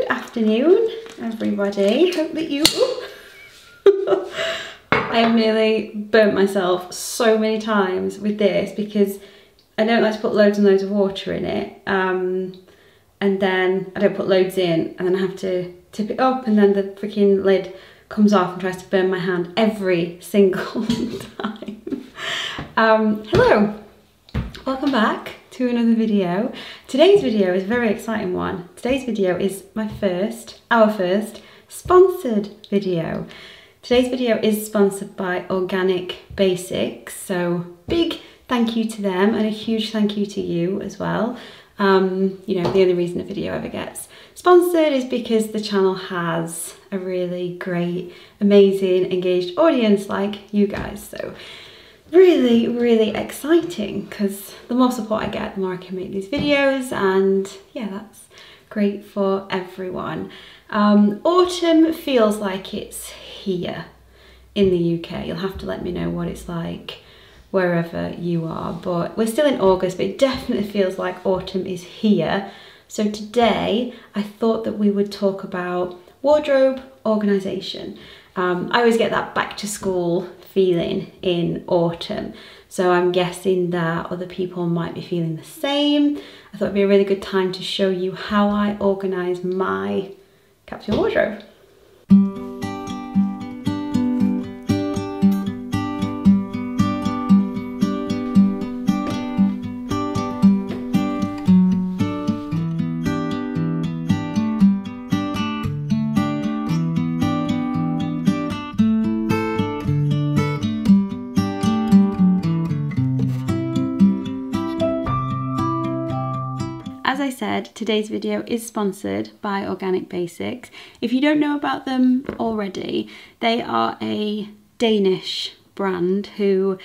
Good afternoon, everybody. Hope that you... I have nearly burnt myself so many times with this because I don't like to put loads and loads of water in it, and then I don't put loads in, and then I have to tip it up, and then the freaking lid comes off and tries to burn my hand every single time. Hello, welcome back to another video. Today's video is a very exciting one. Today's video is our first sponsored video. Today's video is sponsored by Organic Basics, so big thank you to them and a huge thank you to you as well. You know, the only reason a video ever gets sponsored is because the channel has a really great, amazing, engaged audience like you guys. So really, really exciting, because the more support I get, the more I can make these videos, and yeah, that's great for everyone. Autumn feels like it's here in the UK. You'll have to let me know what it's like wherever you are, but we're still in August, but it definitely feels like autumn is here. So today I thought that we would talk about wardrobe organisation. I always get that back to school feeling in autumn, so I'm guessing that other people might be feeling the same. I thought it'd be a really good time to show you how I organise my capsule wardrobe. As I said, today's video is sponsored by Organic Basics. If you don't know about them already, they are a Danish brand who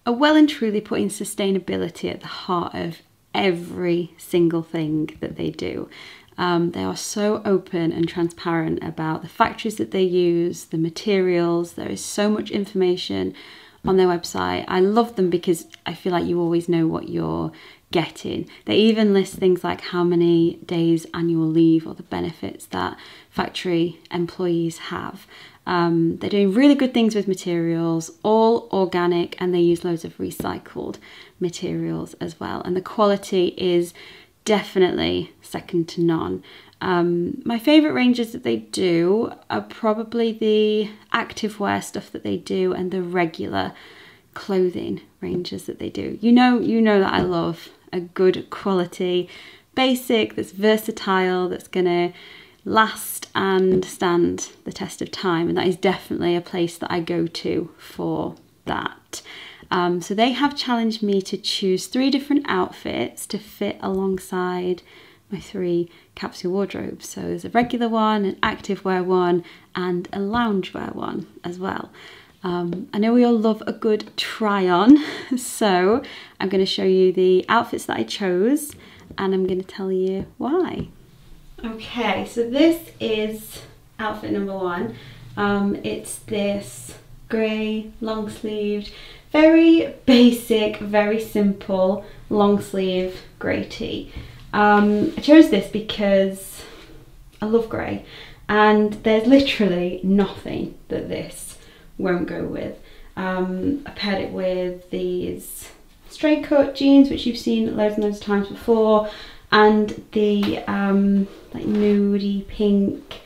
are well and truly putting sustainability at the heart of every single thing that they do. They are so open and transparent about the factories that they use, the materials. There is so much information on their website. I love them because I feel like you always know what you're getting. They even list things like how many days annual leave or the benefits that factory employees have. They're doing really good things with materials, all organic, and they use loads of recycled materials as well. And the quality is definitely second to none. My favourite ranges that they do are probably the activewear stuff that they do and the regular clothing ranges that they do. You know that I love a good quality basic that's versatile, that's gonna last and stand the test of time, and that is definitely a place that I go to for that. So they have challenged me to choose 3 different outfits to fit alongside my 3 capsule wardrobes. So there's a regular one, an activewear one, and a loungewear one as well. I know we all love a good try on, so I'm going to show you the outfits that I chose and I'm going to tell you why. Okay, so this is outfit number 1. It's this grey, long sleeved, very basic, very simple, long sleeve grey tee. I chose this because I love grey, and there's literally nothing that this won't go with. I paired it with these straight cut jeans, which you've seen loads and loads of times before, and the like nudie pink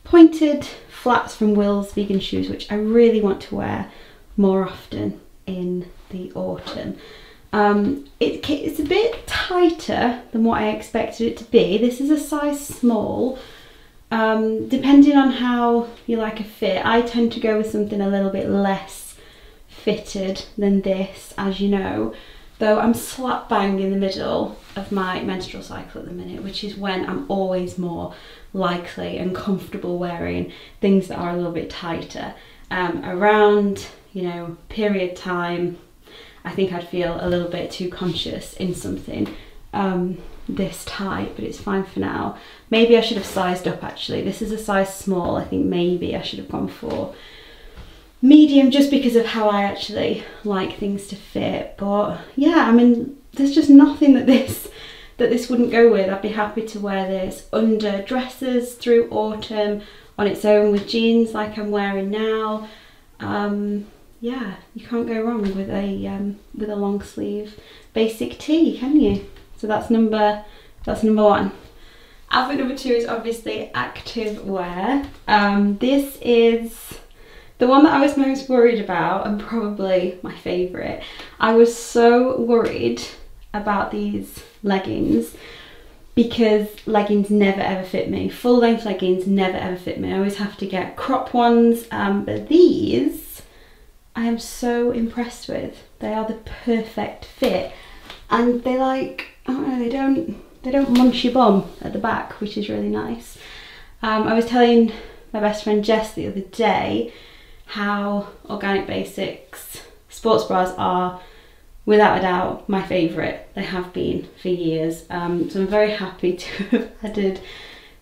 pointed flats from Will's vegan shoes, which I really want to wear more often in the autumn. It's a bit tighter than what I expected it to be. This is a size small. Depending on how you like a fit, I tend to go with something a little bit less fitted than this, as you know, though I'm slap bang in the middle of my menstrual cycle at the minute, which is when I'm always more likely and comfortable wearing things that are a little bit tighter. Around, you know, period time, I think I'd feel a little bit too conscious in something this tight, but it's fine for now. Maybe I should have sized up actually. This is a size small. I think maybe I should have gone for medium just because of how I actually like things to fit. But yeah, I mean, there's just nothing that this that this wouldn't go with. I'd be happy to wear this under dresses through autumn on its own with jeans like I'm wearing now. Yeah, you can't go wrong with a long sleeve basic tee, can you? So that's number one. Outfit number two is obviously active wear. This is the one that I was most worried about and probably my favourite. I was so worried about these leggings because leggings never ever fit me. Full length leggings never ever fit me. I always have to get crop ones, but these I am so impressed with. They are the perfect fit, and they like, I don't know, they don't munch your bum at the back, which is really nice. I was telling my best friend Jess the other day how Organic Basics sports bras are without a doubt my favourite. They have been for years. So I'm very happy to have added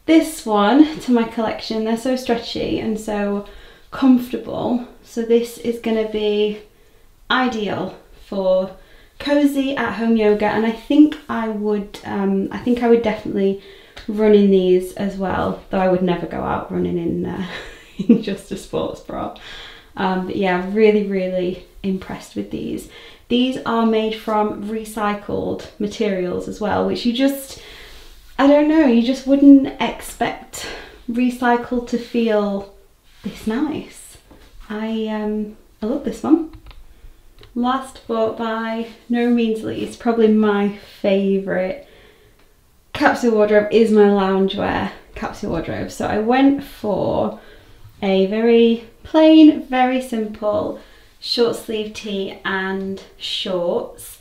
this one to my collection. They're so stretchy and so comfortable. So this is going to be ideal for cozy at home yoga, and I think I would definitely run in these as well, though I would never go out running in just a sports bra. But yeah, really impressed with these. These are made from recycled materials as well, which you just, I don't know, you just wouldn't expect recycled to feel this nice. I love this one. Last but by no means least, probably my favourite capsule wardrobe is my loungewear capsule wardrobe. So I went for a very plain, very simple short sleeve tee and shorts,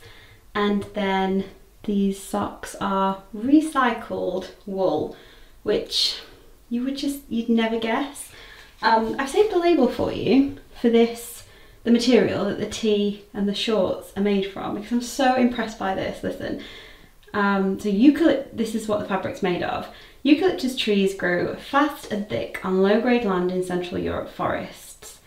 and then these socks are recycled wool, which you'd never guess. I've saved a label for you for this, the material that the tee and the shorts are made from, because I'm so impressed by this. Listen, so this is what the fabric's made of. Eucalyptus trees grow fast and thick on low-grade land in Central Europe forests,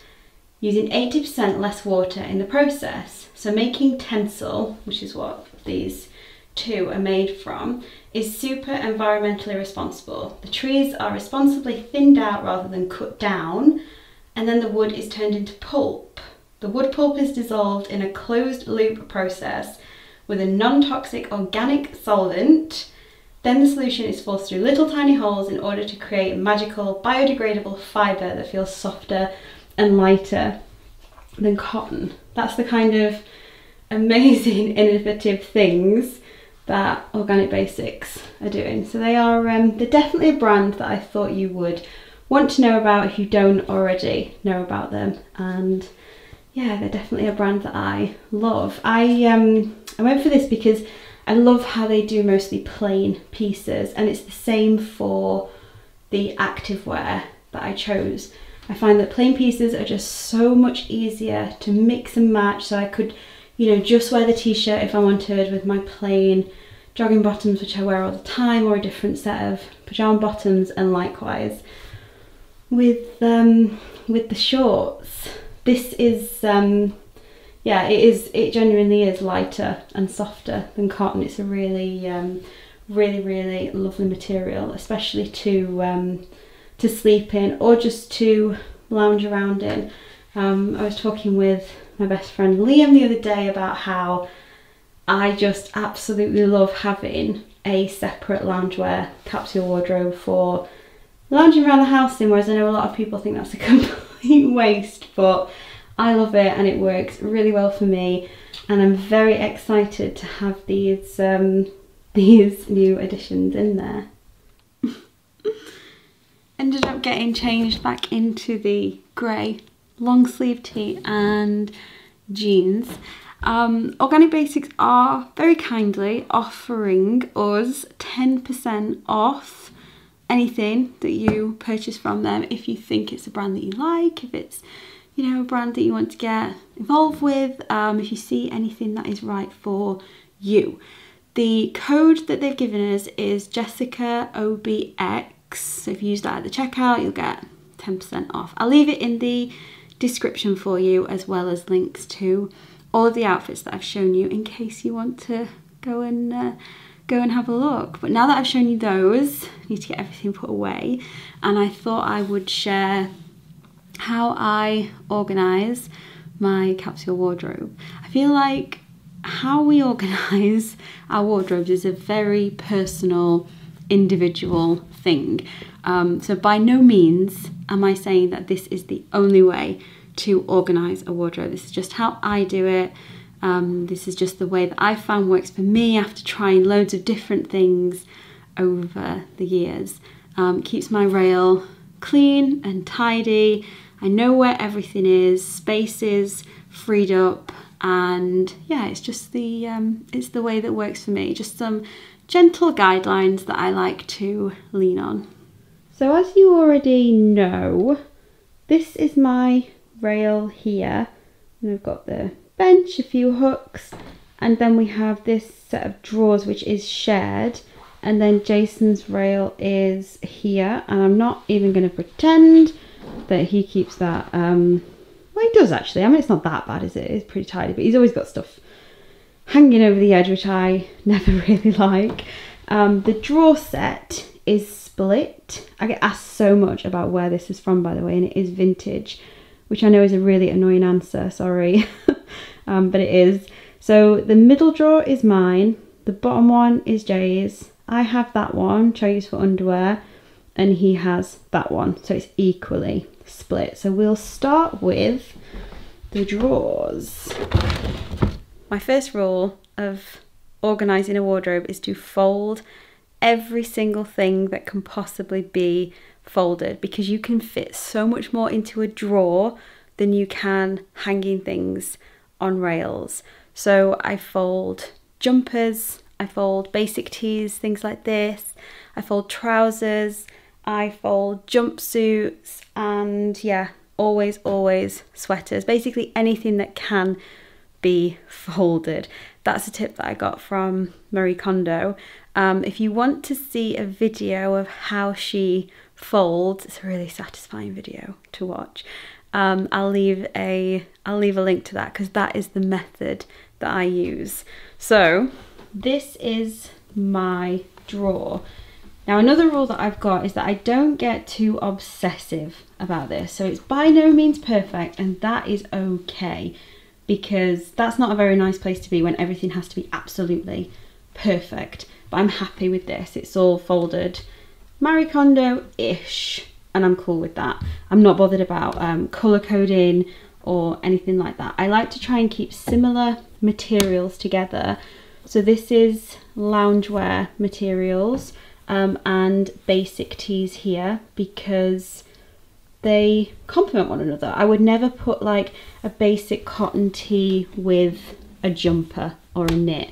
using 80% less water in the process. So making tencel, which is what these two are made from, is super environmentally responsible. The trees are responsibly thinned out rather than cut down, and then the wood is turned into pulp. The wood pulp is dissolved in a closed loop process with a non-toxic organic solvent. Then the solution is forced through little tiny holes in order to create magical biodegradable fibre that feels softer and lighter than cotton. That's the kind of amazing, innovative things that Organic Basics are doing. So they are, they're definitely a brand that I thought you would want to know about if you don't already know about them. And yeah, they're definitely a brand that I love. I went for this because I love how they do mostly plain pieces, and it's the same for the activewear that I chose. I find that plain pieces are just so much easier to mix and match, so I could, you know, just wear the t-shirt if I wanted with my plain jogging bottoms, which I wear all the time, or a different set of pyjama bottoms, and likewise with the shorts. This is yeah, it genuinely is lighter and softer than cotton. It's a really really lovely material, especially to sleep in or just to lounge around in. I was talking with my best friend Liam the other day about how I just absolutely love having a separate loungewear capsule wardrobe for lounging around the house in, whereas I know a lot of people think that's a complete waste, but I love it and it works really well for me, and I'm very excited to have these new additions in there. Ended up getting changed back into the grey long sleeve tee and jeans. Organic Basics are very kindly offering us 10% off anything that you purchase from them if you think it's a brand that you like, if it's, you know, a brand that you want to get involved with, if you see anything that is right for you. The code that they've given us is JessicaOBX, so if you use that at the checkout you'll get 10% off. I'll leave it in the description for you, as well as links to all of the outfits that I've shown you in case you want to go and go and have a look. But now that I've shown you those, I need to get everything put away, and I thought I would share how I organise my capsule wardrobe. I feel like how we organise our wardrobes is a very personal, individual thing. So by no means am I saying that this is the only way to organise a wardrobe. This is just how I do it. This is just the way that I found works for me after trying loads of different things over the years. Keeps my rail clean and tidy. I know where everything is, space is freed up, and yeah, it's just it's the way that works for me. Just some gentle guidelines that I like to lean on. So as you already know, this is my rail here, and I've got the bench, a few hooks, and then we have this set of drawers which is shared, and then Jason's rail is here, and I'm not even going to pretend that he keeps that. Well, he does actually. I mean, it's not that bad, is it? It's pretty tidy, but he's always got stuff hanging over the edge, which I never really like. The drawer set is split. I get asked so much about where this is from, by the way, and it is vintage, which I know is a really annoying answer, sorry. But it is. So the middle drawer is mine, the bottom one is Jay's. I have that one, which I use for underwear, and he has that one, so it's equally split. So we'll start with the drawers. My first rule of organising a wardrobe is to fold every single thing that can possibly be folded, because you can fit so much more into a drawer than you can hanging things on rails. So I fold jumpers, I fold basic tees, things like this, I fold trousers, I fold jumpsuits, and yeah, always sweaters. Basically anything that can be folded. That's a tip that I got from Marie Kondo. If you want to see a video of how she folds, it's a really satisfying video to watch. I'll leave a link to that, because that is the method that I use. So this is my drawer. Now another rule that I've got is that I don't get too obsessive about this. So it's by no means perfect, and that is okay, because that's not a very nice place to be when everything has to be absolutely perfect. But I'm happy with this. It's all folded Marie Kondo-ish, and I'm cool with that. I'm not bothered about colour coding or anything like that. I like to try and keep similar materials together. So this is loungewear materials and basic tees here, because they complement one another. I would never put like a basic cotton tee with a jumper or a knit.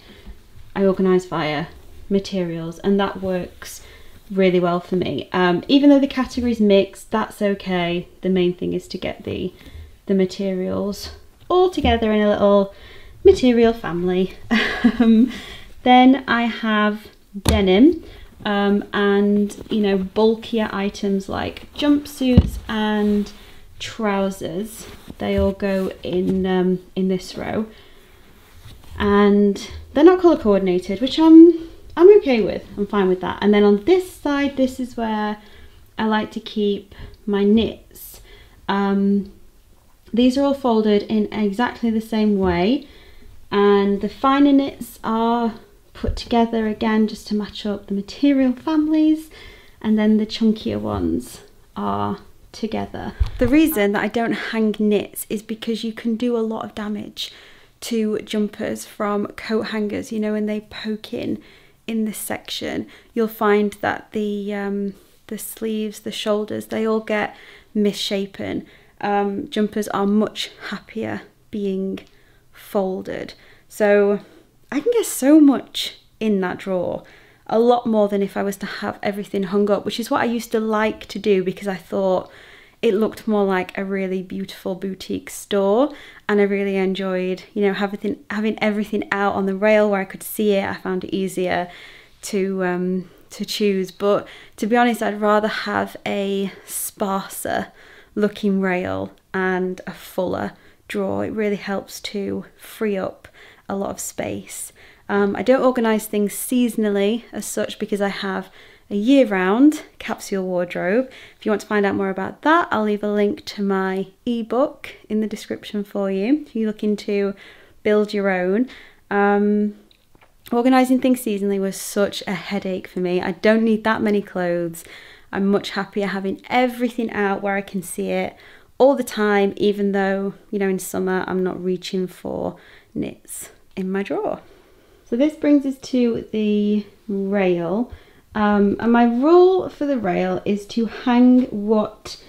I organise via materials, and that works really well for me. Even though the categories mix, that's okay. The main thing is to get the materials all together in a little material family. Then I have denim, and you know, bulkier items like jumpsuits and trousers. They all go in this row, and they're not colour coordinated, which I'm okay with. I'm fine with that. And then on this side, this is where I like to keep my knits. These are all folded in exactly the same way, and the finer knits are put together again just to match up the material families, and then the chunkier ones are together. The reason that I don't hang knits is because you can do a lot of damage to jumpers from coat hangers. You know, when they poke in this section, you'll find that the sleeves, the shoulders, they all get misshapen. Jumpers are much happier being folded. So I can get so much in that drawer, a lot more than if I was to have everything hung up, which is what I used to like to do, because I thought it looked more like a really beautiful boutique store, and I really enjoyed, you know, having everything out on the rail where I could see it. I found it easier to choose. But to be honest, I'd rather have a sparser looking rail and a fuller drawer. It really helps to free up a lot of space. I don't organise things seasonally as such because I have a year-round capsule wardrobe. If you want to find out more about that, I'll leave a link to my ebook in the description for you if you're looking to build your own. Organising things seasonally was such a headache for me. I don't need that many clothes. I'm much happier having everything out where I can see it all the time, even though, you know, in summer I'm not reaching for knits in my drawer. So this brings us to the rail. And my rule for the rail is to hang what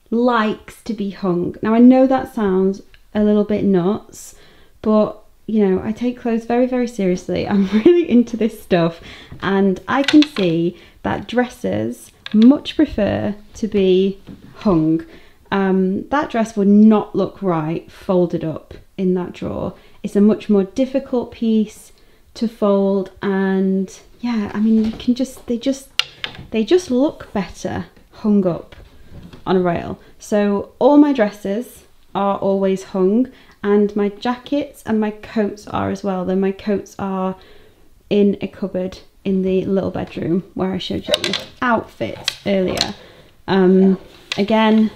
likes to be hung. Now I know that sounds a little bit nuts, but you know, I take clothes very, very seriously. I'm really into this stuff, and I can see that dresses much prefer to be hung. That dress would not look right folded up in that drawer. It's a much more difficult piece to fold, and yeah, I mean, you can just, they just look better hung up on a rail. So all my dresses are always hung, and my jackets and my coats are as well, though my coats are in a cupboard in the little bedroom where I showed you the outfits earlier. Again,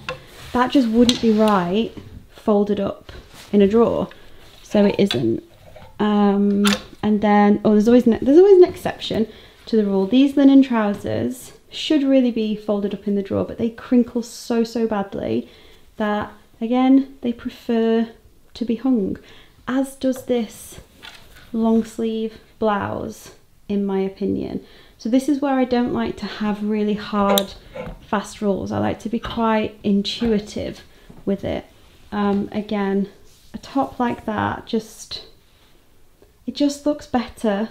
that just wouldn't be right folded up in a drawer, so it isn't. And then, oh, there's always an exception to the rule. These linen trousers should really be folded up in the drawer, but they crinkle so badly that, again, they prefer to be hung, as does this long sleeve blouse, in my opinion. So this is where I don't like to have really hard, fast rules. I like to be quite intuitive with it. Again, a top like that, it just looks better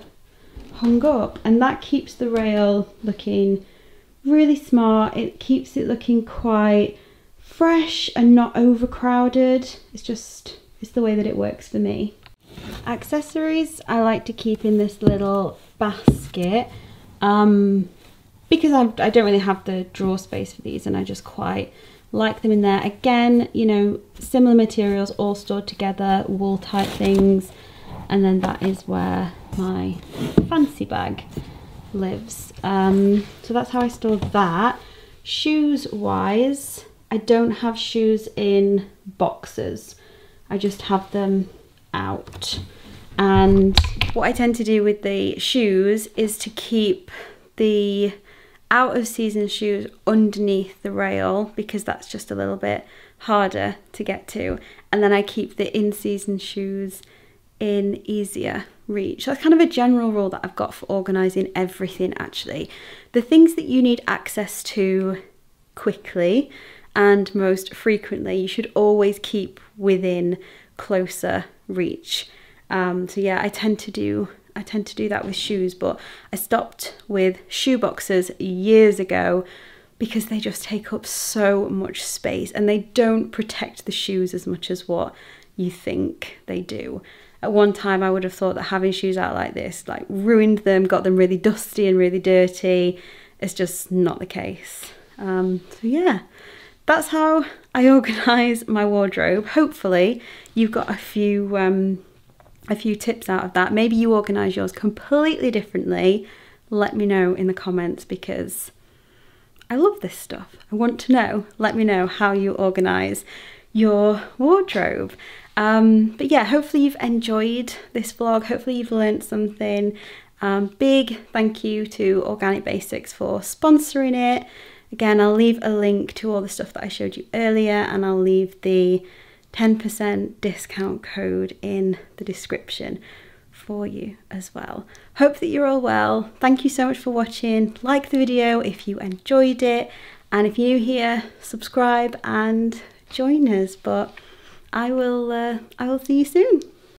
hung up, and that keeps the rail looking really smart. It keeps it looking quite fresh and not overcrowded. It's the way that it works for me. Accessories I like to keep in this little basket because I don't really have the drawer space for these, and I just quite like them in there. Again, you know, similar materials all stored together, wool type things, and then that is where my fancy bag lives. So that's how I store that. Shoes wise, I don't have shoes in boxes. I just have them out. And what I tend to do with the shoes is to keep the out of season shoes underneath the rail, because that's just a little bit harder to get to. And then I keep the in season shoes in easier reach. So that's kind of a general rule that I've got for organising everything actually. The things that you need access to quickly and most frequently, you should always keep within closer reach. So yeah, I tend to do that with shoes, but I stopped with shoe boxes years ago because they just take up so much space and they don't protect the shoes as much as what you think they do. At one time I would have thought that having shoes out like this like ruined them, got them really dusty and really dirty. It's just not the case. So yeah, that's how I organise my wardrobe. Hopefully you've got a few tips out of that. Maybe you organise yours completely differently. Let me know in the comments, because I love this stuff. I want to know. Let me know how you organise your wardrobe. But yeah, hopefully you've enjoyed this vlog. Hopefully you've learned something. Big thank you to Organic Basics for sponsoring it. Again, I'll leave a link to all the stuff that I showed you earlier, and I'll leave the 10% discount code in the description for you as well. Hope that you're all well. Thank you so much for watching. Like the video if you enjoyed it, and if you're new here, subscribe and join us. But I will see you soon.